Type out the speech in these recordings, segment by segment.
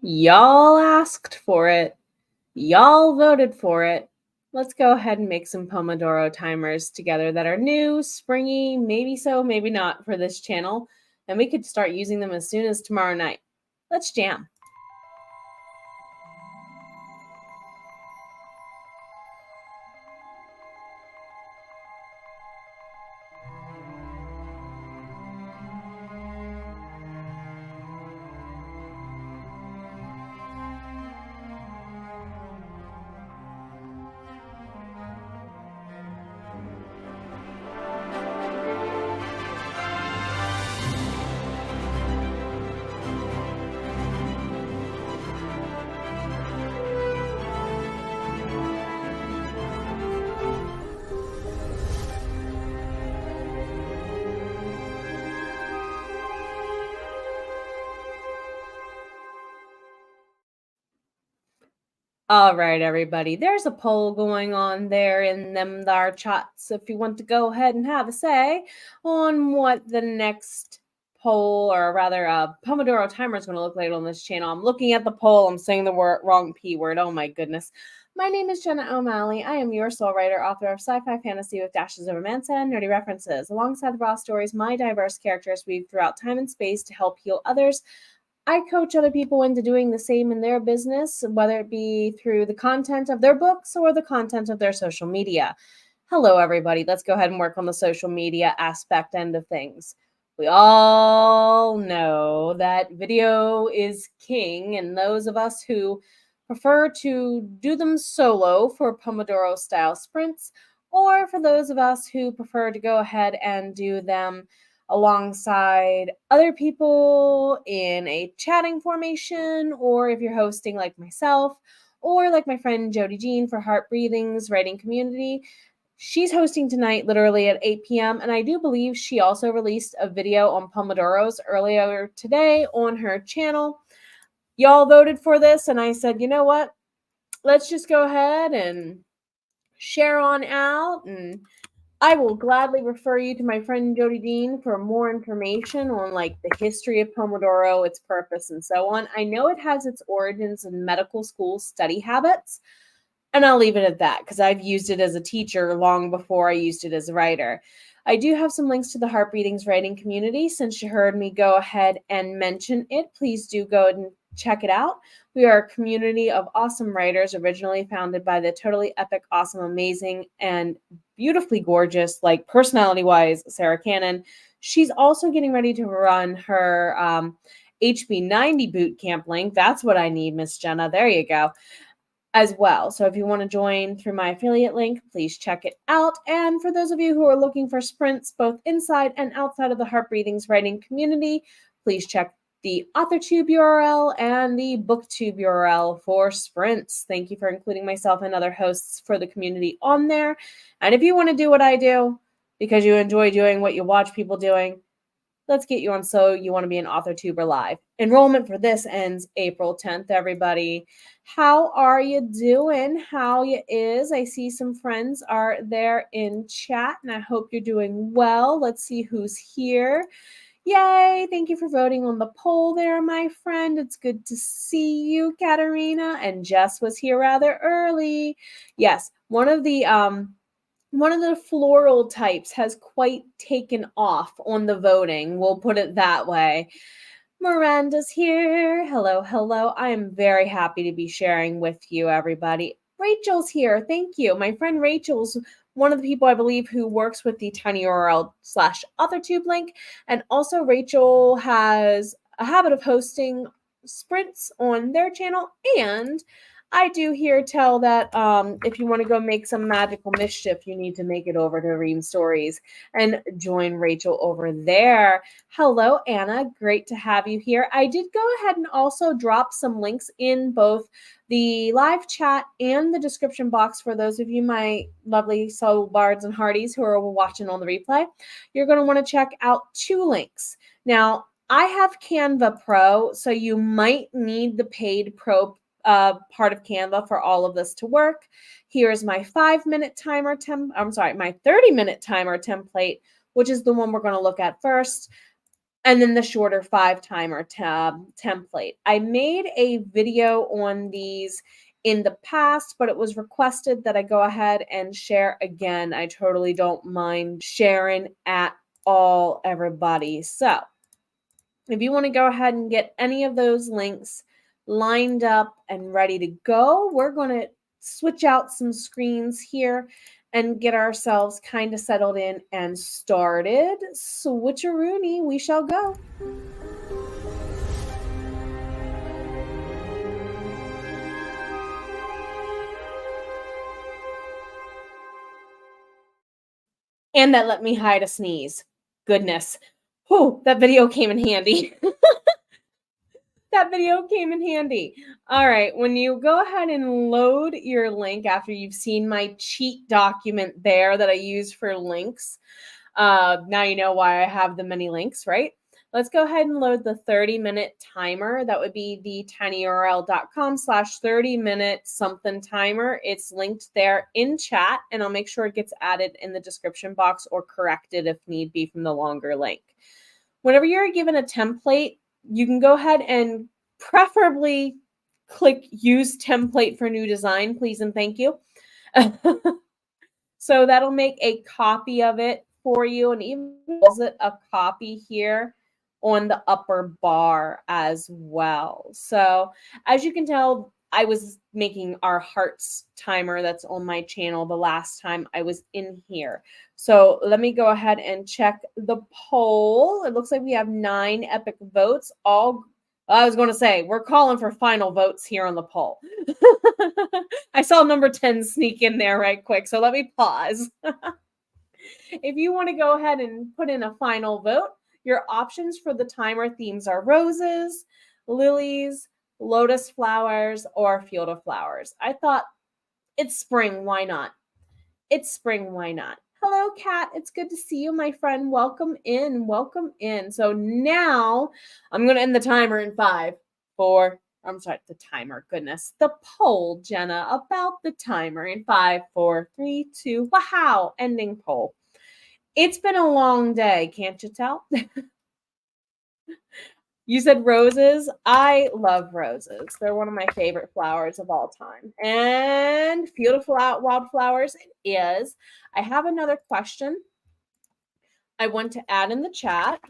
Y'all asked for it. Y'all voted for it. Let's go ahead and make some Pomodoro timers together that are new, springy, maybe so, maybe not for this channel. And we could start using them as soon as tomorrow night. Let's jam. All right, everybody. There's a poll going on there in them thar chats if you want to go ahead and have a say on what the next poll, or rather Pomodoro timer is going to look like on this channel. I'm looking at the poll. I'm saying the wrong P word. Oh my goodness. My name is Jenna O'Malley. I am your soul writer, author of sci-fi fantasy with dashes of romance and nerdy references. Alongside the raw stories, my diverse characters weave throughout time and space to help heal others. I coach other people into doing the same in their business, whether it be through the content of their books or the content of their social media. Hello, everybody. Let's go ahead and work on the social media aspect end of things. We all know that video is king, and those of us who prefer to do them solo for Pomodoro style sprints, or for those of us who prefer to go ahead and do them alongside other people in a chatting formation, or if you're hosting like myself, or like my friend Jody Jean for Heart Breathing's writing community. She's hosting tonight literally at 8 p.m. And I do believe she also released a video on Pomodoros earlier today on her channel. Y'all voted for this, and I said, you know what? Let's just go ahead and share on out, and I will gladly refer you to my friend Jody Dean for more information on like the history of Pomodoro, its purpose, and so on. I know it has its origins in medical school study habits, and I'll leave it at that because I've used it as a teacher long before I used it as a writer. I do have some links to the Heart Breathings writing community. Since you heard me go ahead and mention it, please do go and check it out. We are a community of awesome writers, originally founded by the totally epic, awesome, amazing, and beautifully gorgeous, like personality-wise, Sarah Cannon. She's also getting ready to run her HB90 boot camp link. That's what I need, Miss Jenna. There you go. As well. So if you want to join through my affiliate link, please check it out. And for those of you who are looking for sprints both inside and outside of the Heart Breathings writing community, please check the AuthorTube URL and the BookTube URL for sprints. Thank you for including myself and other hosts for the community on there. And if you want to do what I do because you enjoy doing what you watch people doing, let's get you on So You Want to Be an AuthorTuber Live. Enrollment for this ends April 10th, everybody. How are you doing? How you is? I see some friends are there in chat, and I hope you're doing well. Let's see who's here. Yay! Thank you for voting on the poll there, my friend. It's good to see you, Katerina. And Jess was here rather early. Yes, one of the floral types has quite taken off on the voting. We'll put it that way. Miranda's here. Hello, hello. I am very happy to be sharing with you, everybody. Rachel's here. Thank you. My friend Rachel's one of the people I believe who works with the tinyurl/AuthorTube link. And also Rachel has a habit of hosting sprints on their channel, and I do hear tell that if you want to go make some magical mischief, you need to make it over to Ream Stories and join Rachel over there. Hello, Anna. Great to have you here. I did go ahead and also drop some links in both the live chat and the description box for those of you, my lovely soul bards and hearties who are watching on the replay. You're going to want to check out two links. Now, I have Canva Pro, so you might need the paid Pro part of Canva for all of this to work. Here's my 5-minute timer my 30-minute timer template, which is the one we're going to look at first. and then the shorter 5 timer tab template. I made a video on these in the past, but it was requested that I go ahead and share again. I totally don't mind sharing at all, everybody. So if you want to go ahead and get any of those links lined up and ready to go, we're going to switch out some screens here and get ourselves kind of settled in and started. Switcheroony, we shall go. And that let me hide a sneeze. Goodness. Whew, that video came in handy. That video came in handy. All right, when you go ahead and load your link after you've seen my cheat document there that I use for links, now you know why I have the many links, right? Let's go ahead and load the 30-minute timer. That would be the tinyurl.com/30-minute something timer. It's linked there in chat, and I'll make sure it gets added in the description box or corrected if need be from the longer link. Whenever you're given a template, you can go ahead and preferably click use template for new design, please and thank you. So that'll make a copy of it for you, and even visit a copy here on the upper bar as well. So as you can tell, I was making our hearts timer that's on my channel the last time I was in here. So let me go ahead and check the poll. It looks like we have 9 epic votes. I was going to say, we're calling for final votes here on the poll. I saw number 10 sneak in there right quick, so let me pause. If you want to go ahead and put in a final vote, your options for the timer themes are roses, lilies, lotus flowers, or field of flowers. I thought it's spring, why not? It's spring, why not? Hello, Kat. It's good to see you, my friend. Welcome in. Welcome in. So now I'm going to end the timer in 5, 4. I'm sorry, the timer. Goodness. The poll, Jenna, about the timer in 5, 4, 3, 2. Wow. Ending poll. It's been a long day. Can't you tell? You said roses. I love roses. They're one of my favorite flowers of all time. And beautiful wildflowers it is. I have another question I want to add in the chat.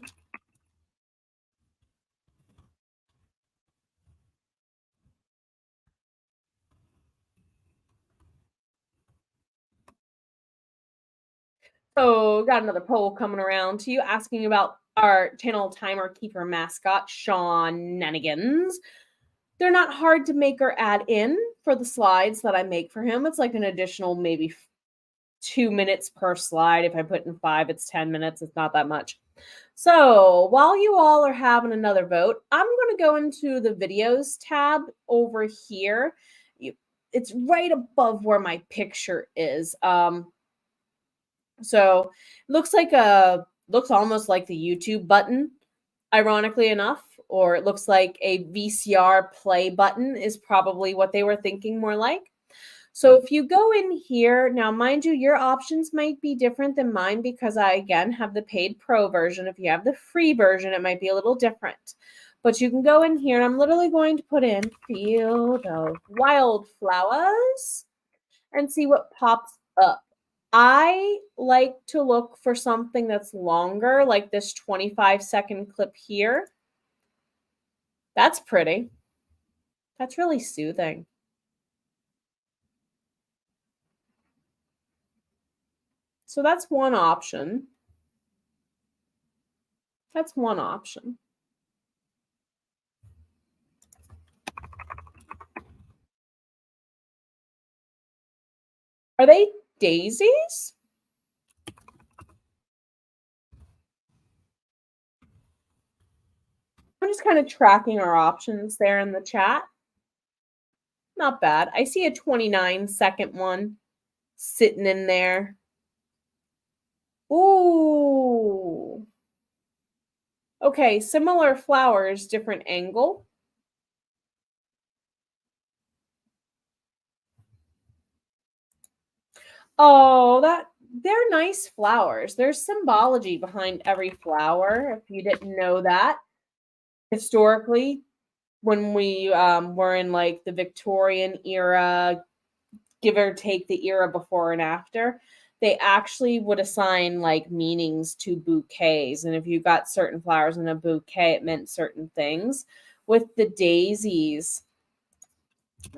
So got another poll coming around to you asking about our channel timer keeper mascot, Shenanigans. They're not hard to make or add in for the slides that I make for him. It's like an additional maybe 2 minutes per slide. If I put in 5, it's 10 minutes. It's not that much. So while you all are having another vote, I'm going to go into the videos tab over here. It's right above where my picture is. So looks almost like the YouTube button, ironically enough, or it looks like a VCR play button is probably what they were thinking more like. So if you go in here, now mind you, your options might be different than mine because I, again, have the paid pro version. If you have the free version, it might be a little different. But you can go in here, and I'm literally going to put in Field of Wildflowers and see what pops up. I like to look for something that's longer, like this 25-second clip here. That's pretty. That's really soothing. So that's one option. That's one option. Are they daisies? I'm just kind of tracking our options there in the chat. Not bad. I see a 29-second one sitting in there. Ooh. Okay, similar flowers, different angle. Oh, they're nice flowers. There's symbology behind every flower, if you didn't know that. Historically, when we were in like the Victorian era, give or take the era before and after, they actually would assign like meanings to bouquets. And if you got certain flowers in a bouquet, it meant certain things. With the daisies,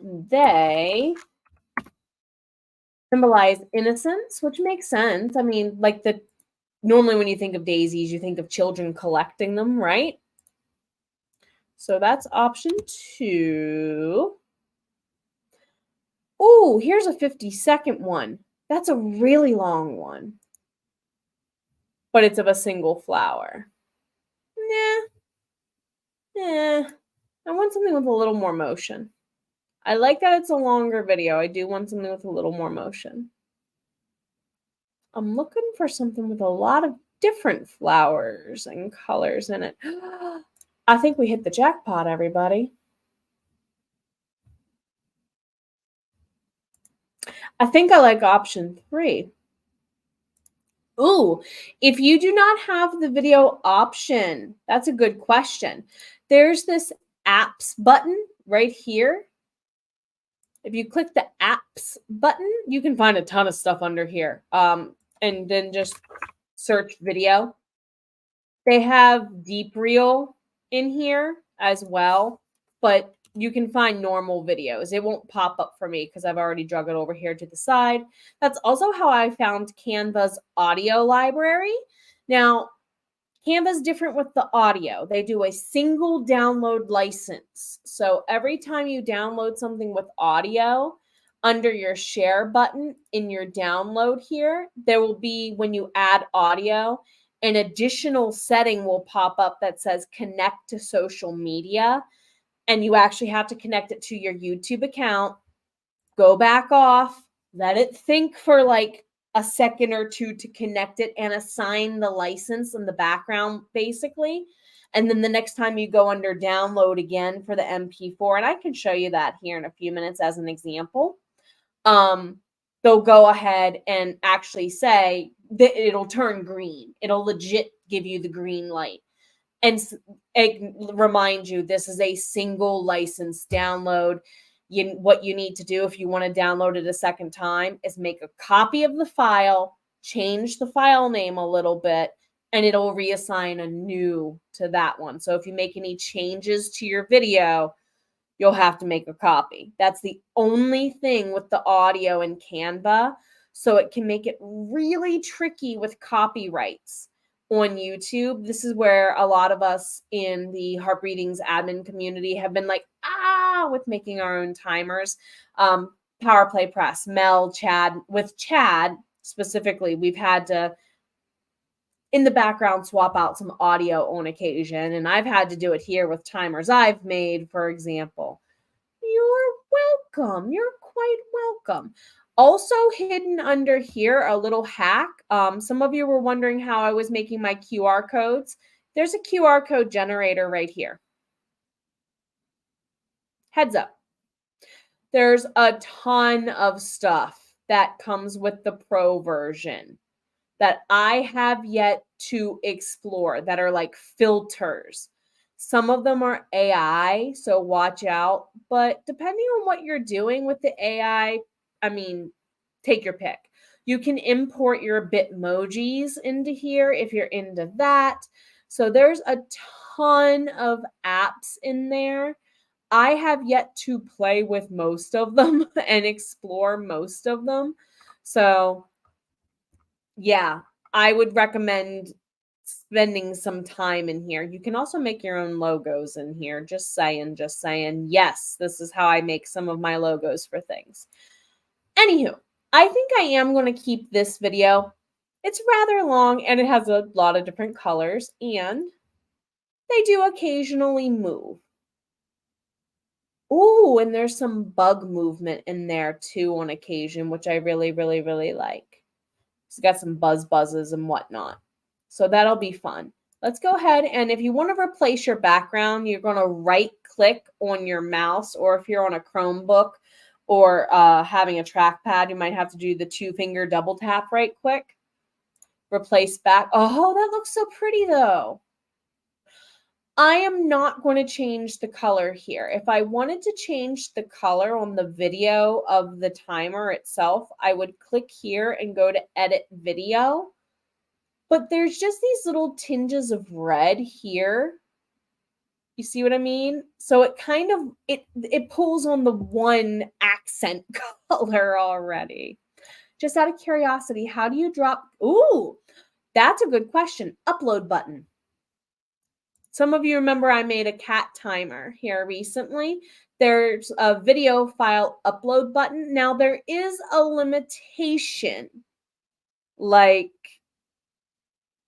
they symbolize innocence, which makes sense. I mean, like normally when you think of daisies, you think of children collecting them, right? So that's option 2. Oh, here's a 50-second one. That's a really long one. But it's of a single flower. Nah. I want something with a little more motion. I like that it's a longer video. I do want something with a little more motion. I'm looking for something with a lot of different flowers and colors in it. I think we hit the jackpot, everybody. I think I like option 3. Ooh, if you do not have the video option, that's a good question. There's this apps button right here. If you click the apps button, you can find a ton of stuff under here. And then just search video. They have deep reel in here as well, but you can find normal videos. It won't pop up for me because I've already drug it over here to the side. That's also how I found Canva's audio library. Now, Canva's different with the audio. They do a single download license. So every time you download something with audio, under your share button in your download here, there will be, when you add audio, an additional setting will pop up that says connect to social media. And you actually have to connect it to your YouTube account, go back off, let it think for like a second or two to connect it and assign the license in the background, basically. And then the next time you go under download again for the MP4, and I can show you that here in a few minutes as an example, they'll go ahead and actually say that it'll turn green. It'll legit give you the green light and remind you this is a single license download. What you need to do if you want to download it a second time is make a copy of the file, change the file name a little bit, and it'll reassign a new to that one. So if you make any changes to your video, you'll have to make a copy. That's the only thing with the audio in Canva. So it can make it really tricky with copyrights on YouTube. This is where a lot of us in the Heart Readings admin community have been like, with making our own timers. Power Play Press, Mel, Chad, with Chad specifically, we've had to, in the background, swap out some audio on occasion. And I've had to do it here with timers I've made, for example. You're welcome. You're quite welcome. Also hidden under here, a little hack. Some of you were wondering how I was making my QR codes. There's a QR code generator right here. Heads up. There's a ton of stuff that comes with the Pro version that I have yet to explore that are like filters. Some of them are AI, so watch out. But depending on what you're doing with the AI, I mean, take your pick. You can import your Bitmojis into here if you're into that. So there's a ton of apps in there. I have yet to play with most of them and explore most of them. So yeah, I would recommend spending some time in here. You can also make your own logos in here. Just saying. Yes, this is how I make some of my logos for things. Anywho, I think I am going to keep this video. It's rather long and it has a lot of different colors and they do occasionally move. Ooh, and there's some bug movement in there too on occasion, which I really, really, really like. It's got some buzzes and whatnot. So that'll be fun. Let's go ahead and if you want to replace your background, you're going to right click on your mouse, or if you're on a Chromebook or having a trackpad, you might have to do the 2-finger double tap right quick. Replace back. Oh, that looks so pretty though. I am not going to change the color here. If I wanted to change the color on the video of the timer itself, I would click here and go to edit video. But there's just these little tinges of red here. You see what I mean? So it kind of, it pulls on the one accent color already. Just out of curiosity, how do you drop? Ooh, that's a good question. Upload button. Some of you remember I made a cat timer here recently. There's a video file upload button. Now there is a limitation. Like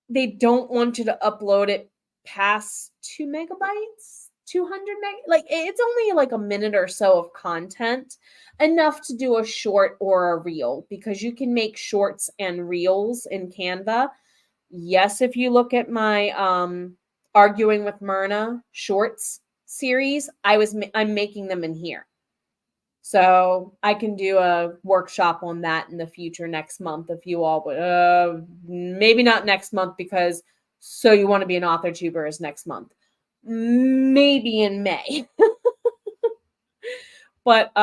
they don't want you to upload it past 2 megabytes, 200 meg. Like it's only like a minute or so of content, enough to do a short or a reel, because you can make shorts and reels in Canva. Yes, if you look at my Arguing with Myrna shorts series, I'm making them in here. So I can do a workshop on that in the future next month if you all would. Maybe not next month, because So You Want to Be an Author Tuber is next month. Maybe in May. But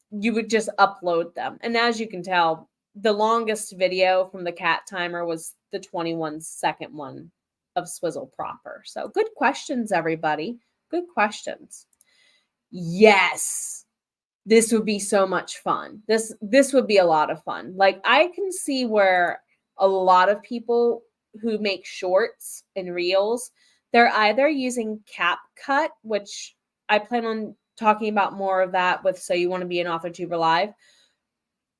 you would just upload them. And as you can tell, the longest video from the cat timer was the 21-second one of Swizzle proper. So good questions, everybody. Good questions. Yes, this would be so much fun. This would be a lot of fun. Like I can see where a lot of people who make shorts and reels, they're either using CapCut, which I plan on talking about more of that with So You Want to Be an Author Tuber Live,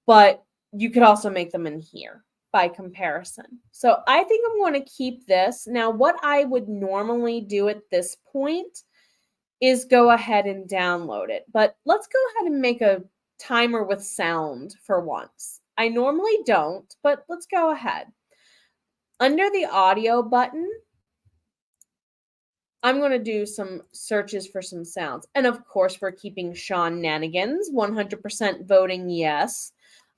but you could also make them in here by comparison. So I think I'm going to keep this. Now, what I would normally do at this point is go ahead and download it. But let's go ahead and make a timer with sound for once. I normally don't, but let's go ahead. Under the audio button, I'm going to do some searches for some sounds. And of course, we're keeping Sean Nanigans, 100% voting yes.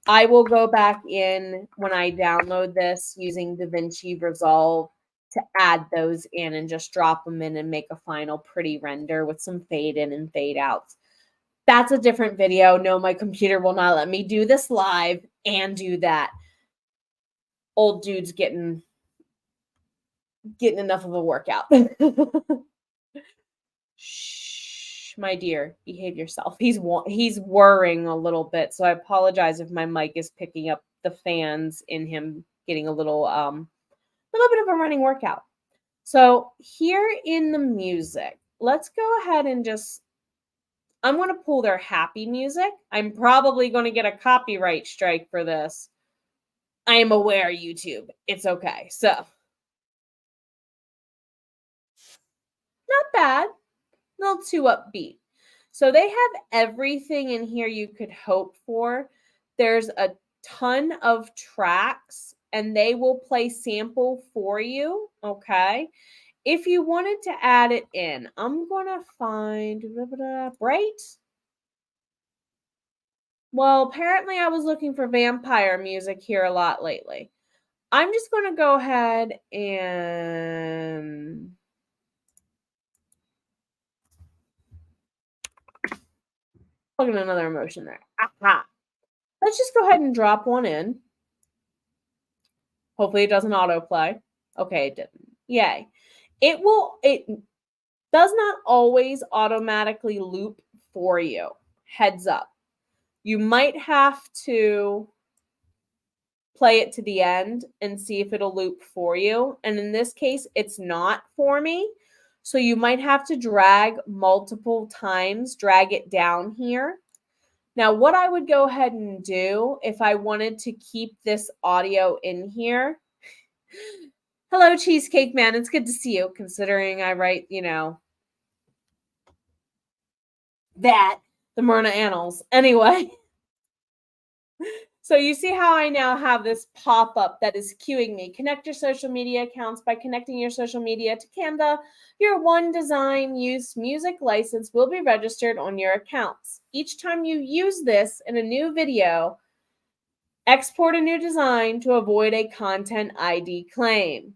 I will go back in when I download this using DaVinci Resolve to add those in and just drop them in and make a final pretty render with some fade in and fade outs. That's a different video. No, my computer will not let me do this live and do that. Old dude's getting enough of a workout. Shh, my dear, behave yourself. He's whirring a little bit, so I apologize if my mic is picking up the fans in him getting a little bit of a running workout. So here in the music, let's go ahead and I'm going to pull their happy music. I'm probably going to get a copyright strike for this. I am aware, YouTube. It's okay. So, not bad. A little too upbeat. So they have everything in here you could hope for. There's a ton of tracks, and they will play sample for you, okay? If you wanted to add it in, I'm going to find, right? Well, apparently I was looking for vampire music here a lot lately. I'm just going to go ahead and plug in another emotion there. Aha. Let's just go ahead and drop one in. Hopefully it doesn't autoplay. Okay, it didn't. Yay. It does not always automatically loop for you. Heads up. You might have to play it to the end and see if it'll loop for you. And in this case, it's not for me. So you might have to drag multiple times, drag it down here. Now, what I would go ahead and do if I wanted to keep this audio in here. Hello, Cheesecake Man. It's good to see you, considering I write, the Myrna Annals. Anyway. So you see how I now have this pop-up that is cueing me. Connect your social media accounts. By connecting your social media to Canva, your One Design Use Music license will be registered on your accounts. Each time you use this in a new video, export a new design to avoid a content ID claim.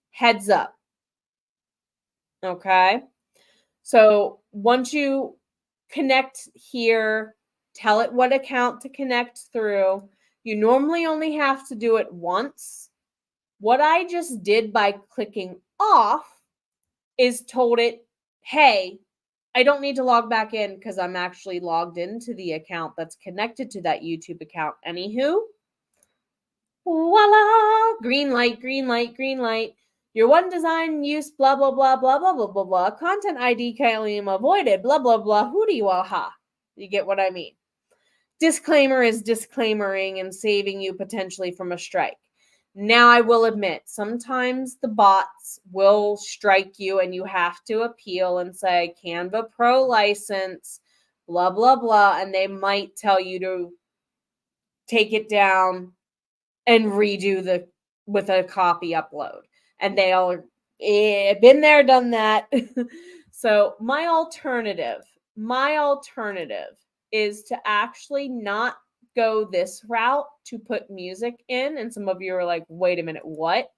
Heads up. Okay? So once you connect here, tell it what account to connect through. You normally only have to do it once. What I just did by clicking off is told it, hey, I don't need to log back in because I'm actually logged into the account that's connected to that YouTube account. Anywho, voila, green light, green light, green light. Your One Design Use blah, blah, blah, blah, blah, blah, blah, blah. Content ID claim avoided, blah, blah, blah, hootie waha. You get what I mean? Disclaimer is disclaimering and saving you potentially from a strike. Now, I will admit, sometimes the bots will strike you and you have to appeal and say, Canva Pro license, blah, blah, blah. And they might tell you to take it down and redo with a copy upload. And they all been there, done that. So my alternative is to actually not go this route to put music in. And some of you are like, wait a minute, what?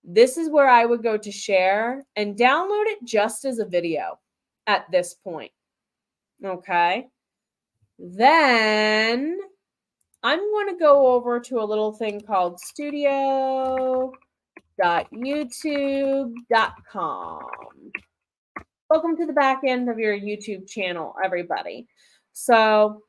This is where I would go to share and download it just as a video at this point. Okay. Then I'm going to go over to a little thing called studio.youtube.com. Welcome to the back end of your YouTube channel, everybody. So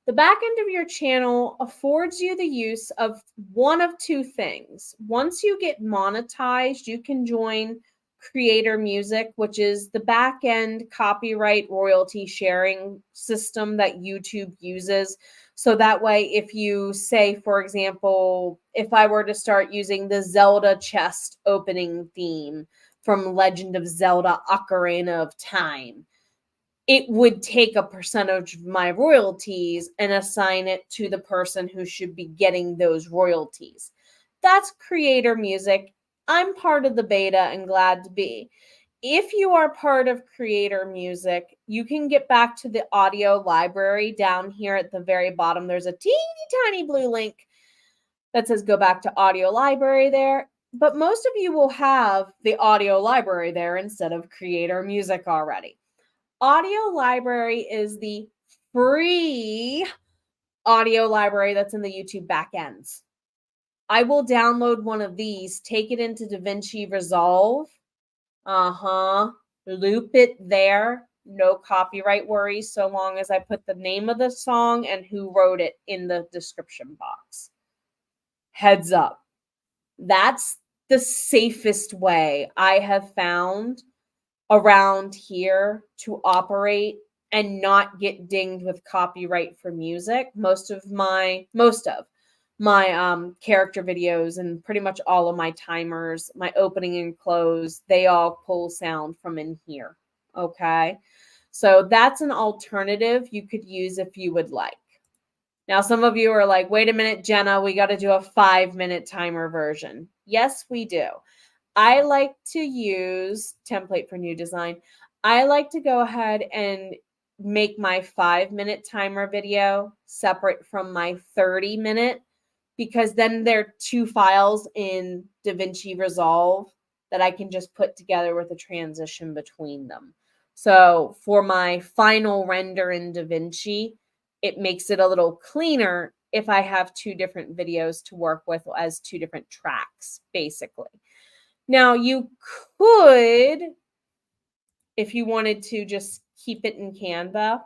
the back end of your channel affords you the use of one of two things. Once you get monetized, you can join Creator Music, which is the back end copyright royalty sharing system that YouTube uses. So that way, if you say, for example, if I were to start using the Zelda chest opening theme from Legend of Zelda Ocarina of Time, it would take a percentage of my royalties and assign it to the person who should be getting those royalties. That's Creator Music. I'm part of the beta and glad to be. If you are part of Creator Music, you can get back to the audio library down here at the very bottom. There's a teeny tiny blue link that says go back to audio library there. But most of you will have the audio library there instead of Creator Music already. Audio library is the free audio library that's in the YouTube backends. I will download one of these, take it into DaVinci Resolve, loop it there, no copyright worries, so long as I put the name of the song and who wrote it in the description box. Heads up. That's the safest way I have found around here to operate and not get dinged with copyright for music. Most of my character videos and pretty much all of my timers, my opening and close, they all pull sound from in here. Okay. So that's an alternative you could use if you would like. Now, some of you are like, wait a minute, Jenna, we got to do a 5-minute timer version. Yes, we do. I like to use template for new design. I like to go ahead and make my 5-minute timer video separate from my 30-minute, because then there are two files in DaVinci Resolve that I can just put together with a transition between them. So for my final render in DaVinci, it makes it a little cleaner if I have two different videos to work with as two different tracks, basically. Now, you could, if you wanted to just keep it in Canva,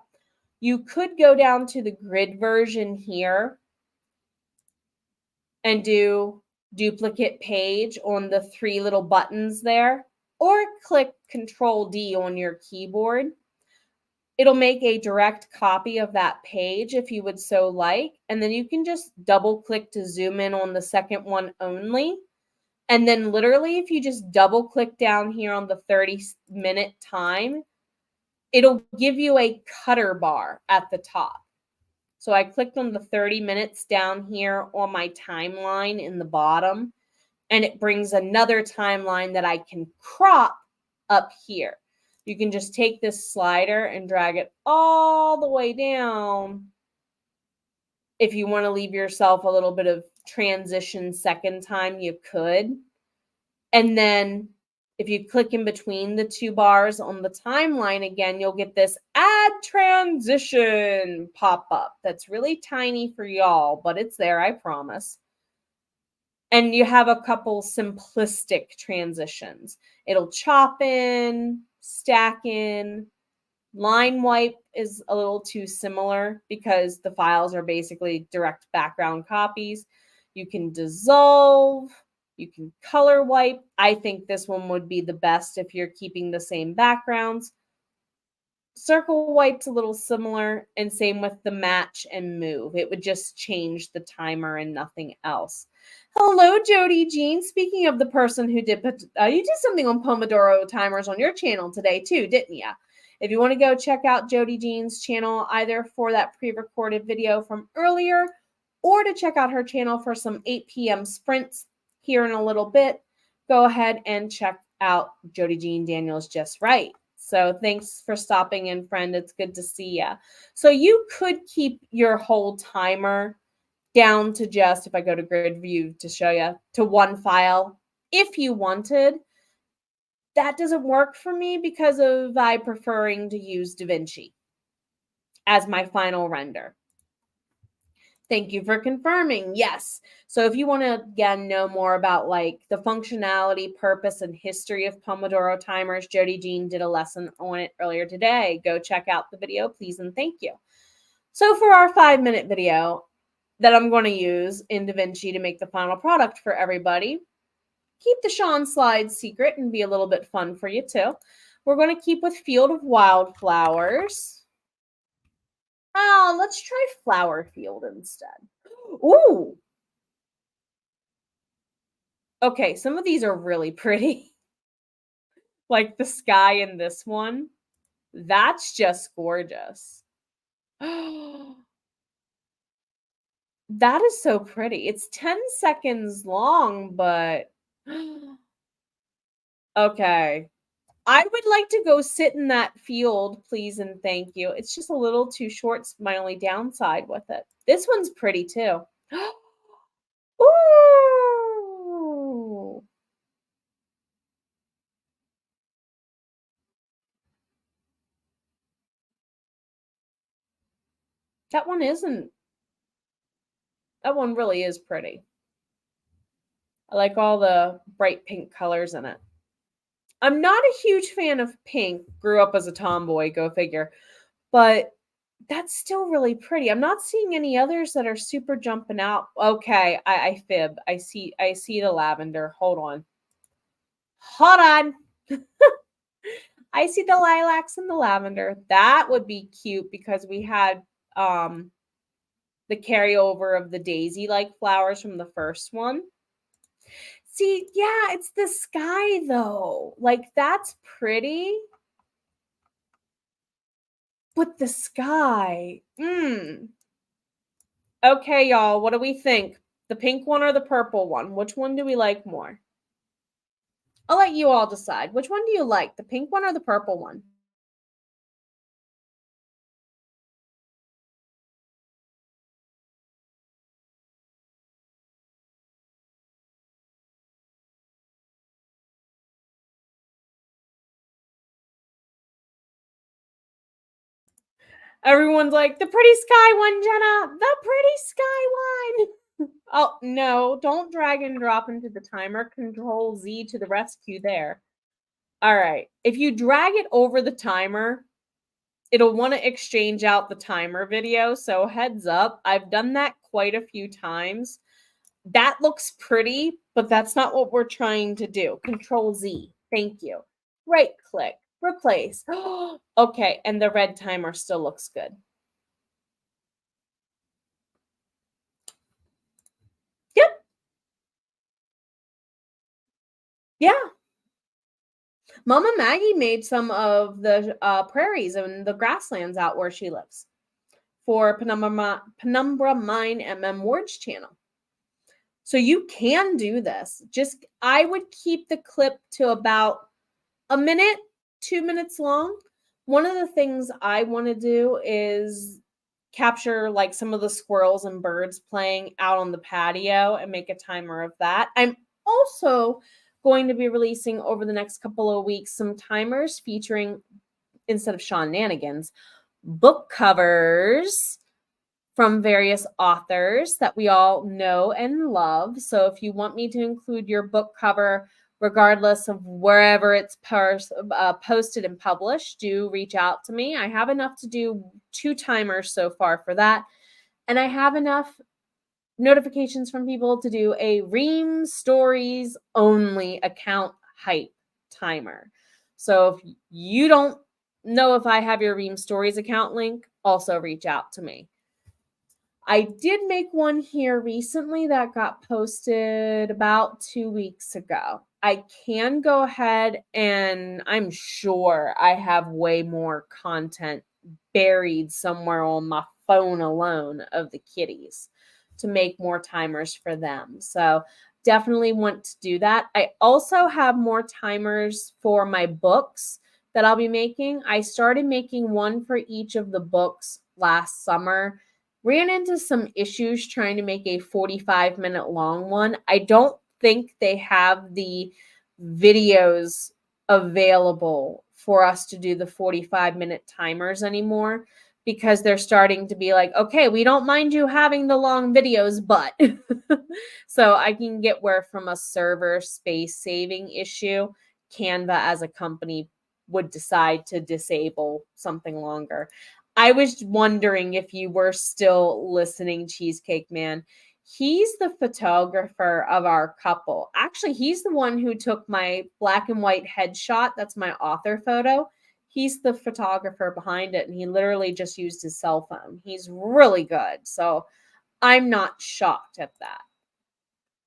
you could go down to the grid version here and do duplicate page on the 3 little buttons there, or click Control D on your keyboard. It'll make a direct copy of that page if you would so like, and then you can just double click to zoom in on the second one only. And then literally, if you just double click down here on the 30-minute time, it'll give you a cutter bar at the top. So I clicked on the 30 minutes down here on my timeline in the bottom, and it brings another timeline that I can crop up here. You can just take this slider and drag it all the way down. If you want to leave yourself a little bit of transition second time, you could. And then if you click in between the two bars on the timeline again, you'll get this add transition pop up. That's really tiny for y'all, but it's there, I promise. And you have a couple simplistic transitions. It'll chop in, stack in. Line wipe is a little too similar because the files are basically direct background copies. You can dissolve. You can color wipe. I think this one would be the best if you're keeping the same backgrounds. Circle wipe's a little similar, and same with the match and move. It would just change the timer and nothing else. Hello, Jody Jean. Speaking of the person who did, you did something on Pomodoro timers on your channel today too, didn't you? If you want to go check out Jody Jean's channel, either for that pre-recorded video from earlier or to check out her channel for some 8 p.m. sprints here in a little bit, go ahead and check out Jody Jean Daniels Just Right. So thanks for stopping in, friend. It's good to see you. So you could keep your whole timer down to just, if I go to grid view to show you, to one file if you wanted. That doesn't work for me because of I preferring to use DaVinci as my final render. Thank you for confirming. Yes. So if you want to, again, know more about like the functionality, purpose, and history of Pomodoro timers, Jody Jean did a lesson on it earlier today. Go check out the video, please, and thank you. So for our 5-minute video that I'm going to use in DaVinci to make the final product for everybody, keep the Sean slides secret and be a little bit fun for you too. We're going to keep with Field of Wildflowers. Oh, let's try Flower Field instead. Ooh. Okay, some of these are really pretty. Like the sky in this one. That's just gorgeous. That is so pretty. It's 10 seconds long, but okay. I would like to go sit in that field, please and thank you. It's just a little too short. It's my only downside with it. This one's pretty too. Ooh. That one isn't. That one really is pretty. I like all the bright pink colors in it. I'm not a huge fan of pink. Grew up as a tomboy, go figure. But that's still really pretty. I'm not seeing any others that are super jumping out. Okay, I fib. I see the lavender. Hold on. Hold on. I see the lilacs and the lavender. That would be cute because we had the carryover of the daisy-like flowers from the first one. See, yeah, it's the sky though. Like that's pretty. But the sky. Okay, y'all, what do we think? The pink one or the purple one? Which one do we like more? I'll let you all decide. Which one do you like? The pink one or the purple one? Everyone's like, the pretty sky one, Jenna. The pretty sky one. Oh, no. Don't drag and drop into the timer. Control Z to the rescue there. All right. If you drag it over the timer, it'll want to exchange out the timer video. So heads up. I've done that quite a few times. That looks pretty, but that's not what we're trying to do. Control Z. Thank you. Right click. Replace. Okay, and the red timer still looks good. Yep. Yeah. Mama Maggie made some of the prairies and the grasslands out where she lives. for Penumbra Mine MM Words channel. So you can do this. Just, I would keep the clip to about a minute, 2 minutes long. One of the things I want to do is capture like some of the squirrels and birds playing out on the patio and make a timer of that. I'm also going to be releasing over the next couple of weeks some timers featuring, instead of shenanigans, book covers from various authors that we all know and love. So if you want me to include your book cover, regardless of wherever it's posted and published, do reach out to me. I have enough to do 2 timers so far for that. And I have enough notifications from people to do a Ream Stories only account hype timer. So if you don't know if I have your Ream Stories account link, also reach out to me. I did make one here recently that got posted about 2 weeks ago. I can go ahead, and I'm sure I have way more content buried somewhere on my phone alone of the kitties to make more timers for them. So definitely want to do that. I also have more timers for my books that I'll be making. I started making one for each of the books last summer. Ran into some issues trying to make a 45-minute long one. I don't think they have the videos available for us to do the 45-minute timers anymore, because they're starting to be like, okay, we don't mind you having the long videos, but so I can get where, from a server space saving issue, Canva as a company would decide to disable something longer. I was wondering if you were still listening, Cheesecake Man. He's the photographer of our couple. Actually, he's the one who took my black and white headshot. That's my author photo. He's the photographer behind it, and he literally just used his cell phone. He's really good. So I'm not shocked at that.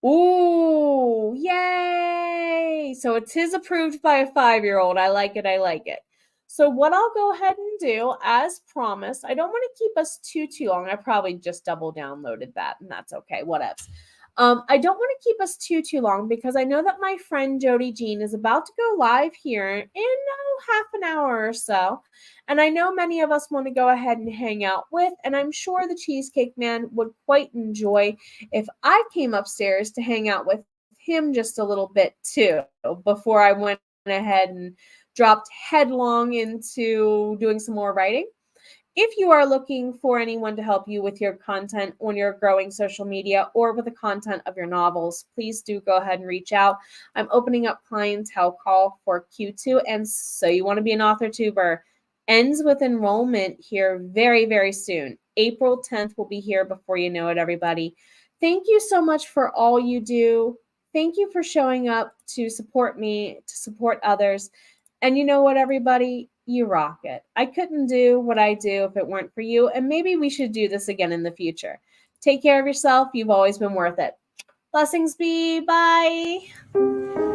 Ooh, yay! So it's his approved by a 5-year-old. I like it. I like it. So what I'll go ahead and do, as promised, I don't want to keep us too long. I probably just double downloaded that, and that's okay. Whatevs. I don't want to keep us too long, because I know that my friend Jody Jean is about to go live here in half an hour or so. And I know many of us want to go ahead and hang out with, and I'm sure the Cheesecake Man would quite enjoy if I came upstairs to hang out with him just a little bit too, before I went ahead and dropped headlong into doing some more writing. If you are looking for anyone to help you with your content on your growing social media or with the content of your novels, please do go ahead and reach out. I'm opening up clientele call for Q2, and so you want to be an author tuber. Ends with enrollment here very, very soon. April 10th will be here before you know it, everybody. Thank you so much for all you do. Thank you for showing up to support me, to support others. And you know what, everybody? You rock it. I couldn't do what I do if it weren't for you, and maybe we should do this again in the future. Take care of yourself. You've always been worth it. Blessings be. Bye.